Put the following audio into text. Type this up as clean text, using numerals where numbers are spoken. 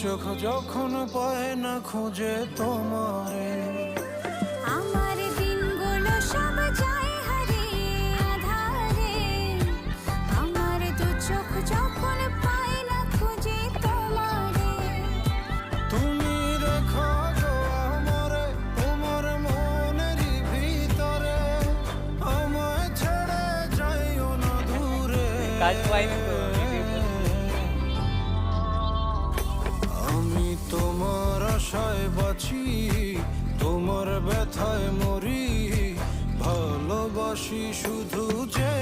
চোখ যখন পায় না খুঁজে তোমারে, আমার দিনগুলো সব যায় হারিয়ে আঁধারে, আমার দু চোখ যখন পায় না খুঁজে তোমারে। তুমি রেখো গো আমারে তোমার মনেরই ভিতরে, আমায় ছেড়ে যাইও না দূরে। কাজ পাইনি তো আমি তোমার আশায় বাঁচি, তোমার ব্যথায় মরি, ভালোবাসি শুধু যে